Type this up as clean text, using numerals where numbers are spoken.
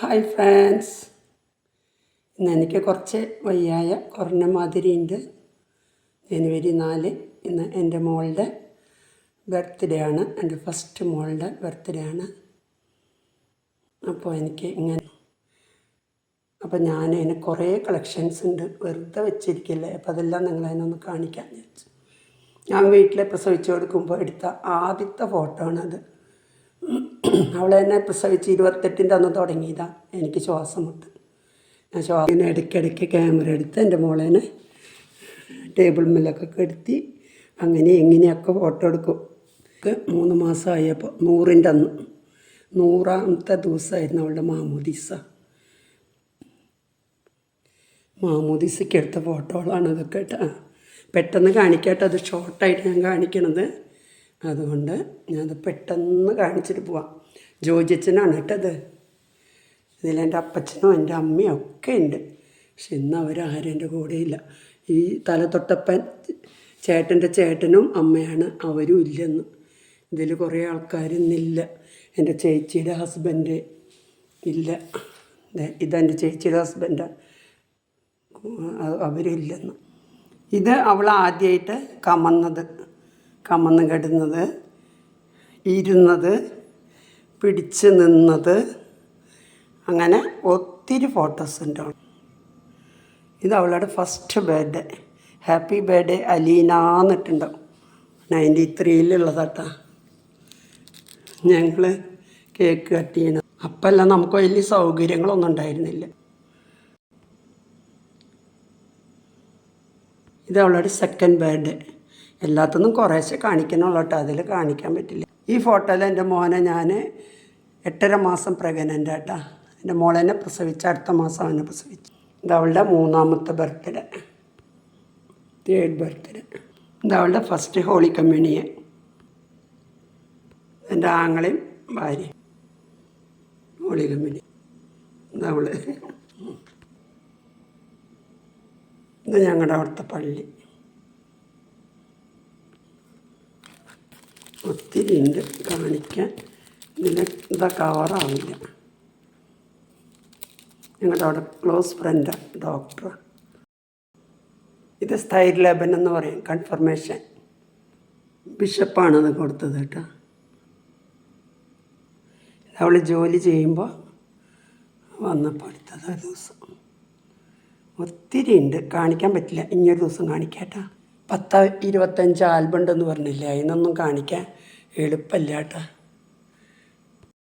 Hi friends, ഇന്ന് എനിക്ക് കുറച്ച് വയ്യായ കുറഞ്ഞ മാതിരിയുണ്ട്. ജനുവരി 4 ഇന്ന് എൻ്റെ മോളുടെ ബർത്ത്ഡേ ആണ്. എൻ്റെ ഫസ്റ്റ് മോളുടെ ബർത്ത്ഡേ ആണ്. അപ്പോൾ എനിക്ക് ഇങ്ങനെ ഞാൻ അതിന് കുറേ കളക്ഷൻസ് ഉണ്ട്, വെറുതെ വെച്ചിരിക്കില്ലേ. അപ്പോൾ അതെല്ലാം നിങ്ങളതിനൊന്ന് കാണിക്കാൻ വിചാരിച്ചു. ഞാൻ വീട്ടിൽ പ്രസവിച്ച് കൊടുക്കുമ്പോൾ എടുത്ത ആദ്യത്തെ ഫോട്ടോ ആണത്. അവളെ തന്നെ പ്രസവിച്ച് 28-ൻ്റെ അന്ന് തുടങ്ങിയതാണ് എനിക്ക് ശ്വാസം മുട്ട്. ഞാൻ ഇടയ്ക്കിടയ്ക്ക് ക്യാമറ എടുത്ത് എൻ്റെ മോളേനെ ടേബിൾ മേലൊക്കെ കെടുത്തി അങ്ങനെ എങ്ങനെയൊക്കെ ഫോട്ടോ എടുക്കും. 3 മാസമായപ്പോൾ 100-ൻ്റെ അന്ന് 100ാമത്തെ ദിവസമായിരുന്നു അവളുടെ മാമോദീസയ്ക്ക് എടുത്ത ഫോട്ടോകളാണ് ഇതൊക്കെ കേട്ടോ. പെട്ടെന്ന് കാണിക്കാട്ടോ, അത് ഷോർട്ടായിട്ട് ഞാൻ കാണിക്കണത്. അതുകൊണ്ട് ഞാനത് പെട്ടെന്ന് കാണിച്ചിട്ട് പോവാം. ജോജിയച്ഛനാണ് കേട്ടത്. ഇതിലെൻ്റെ അപ്പച്ചനും എൻ്റെ അമ്മയും ഒക്കെ ഉണ്ട്. പക്ഷെ ഇന്ന് അവരാരും എൻ്റെ കൂടെയില്ല. ഈ തല തൊട്ടപ്പൻ ചേട്ടൻ്റെ ചേട്ടനും അമ്മയാണ്, അവരും ഇല്ലെന്ന്. ഇതിൽ കുറേ ആൾക്കാരൊന്നില്ല. എൻ്റെ ചേച്ചിയുടെ ഹസ്ബൻഡ് ഇല്ല. ഇതെൻ്റെ ചേച്ചിയുടെ ഹസ്ബൻഡാണ്, അവരും ഇല്ലെന്ന്. ഇത് അവൾ ആദ്യമായിട്ട് കമന്ന് കിടന്നത്, ഇരുന്നത്, പിടിച്ച് നിന്നത്, അങ്ങനെ ഒത്തിരി ഫോട്ടോസ് ഉണ്ട്. ഇത് അവളുടെ first birthday. Happy birthday Aleena എന്നിട്ടുണ്ടാവും. 93-ലുള്ളതാട്ടാ. ഞങ്ങൾ കേക്ക് കട്ട് ചെയ്യണം. അപ്പെല്ലാം നമുക്ക് വലിയ സൗകര്യങ്ങളൊന്നും ഉണ്ടായിരുന്നില്ല. ഇത് അവളുടെ സെക്കൻഡ് ബർത്ത്ഡേ. എല്ലാത്തിനും കുറേശ്ശെ കാണിക്കണുള്ളൂ കേട്ടോ, അതിൽ കാണിക്കാൻ പറ്റില്ല. ഈ ഫോട്ടോയിൽ എൻ്റെ മോനെ ഞാൻ 8.5 മാസം പ്രഗ്നൻ്റ് ആട്ടാ. എൻ്റെ മോളെന്നെ പ്രസവിച്ച അടുത്ത മാസം അവനെ പ്രസവിച്ചു. ഇത് അവളുടെ 3ാമത്തെ ബർത്ത്ഡേ, 3rd ബർത്ത്ഡേ. ഇത് അവളുടെ ഫസ്റ്റ് ഹോളി കമ്മ്യൂണിയൻ. എൻ്റെ ആങ്ങളെയും ഭാര്യയും ഹോളി കമ്മ്യൂണിയൻ. ഇതവള്. ഇത് ഞങ്ങളുടെ അവിടുത്തെ പള്ളി. ഒത്തിരി ഉണ്ട് കാണിക്കാൻ. ഇതാ കവറാവില്ല. ഞങ്ങളുടെ അവിടെ ക്ലോസ് ഫ്രണ്ടാണ്, ഡോക്ടറാണ്. ഇത് സ്ഥൈര്യലേപനം എന്ന് പറയും, കൺഫർമേഷൻ. ബിഷപ്പാണത് കൊടുത്തത് കേട്ടോ. അവൾ ജോലി ചെയ്യുമ്പോൾ വന്നപ്പോൾ എടുത്തത് ദിവസം. ഒത്തിരി ഉണ്ട്, കാണിക്കാൻ പറ്റില്ല. ഇനിയൊരു ദിവസം കാണിക്കാം കേട്ടോ. 10-25 ആൽബം ഉണ്ടെന്ന് പറഞ്ഞില്ലേ, അതിനൊന്നും കാണിക്കാൻ എളുപ്പമില്ല കേട്ടോ.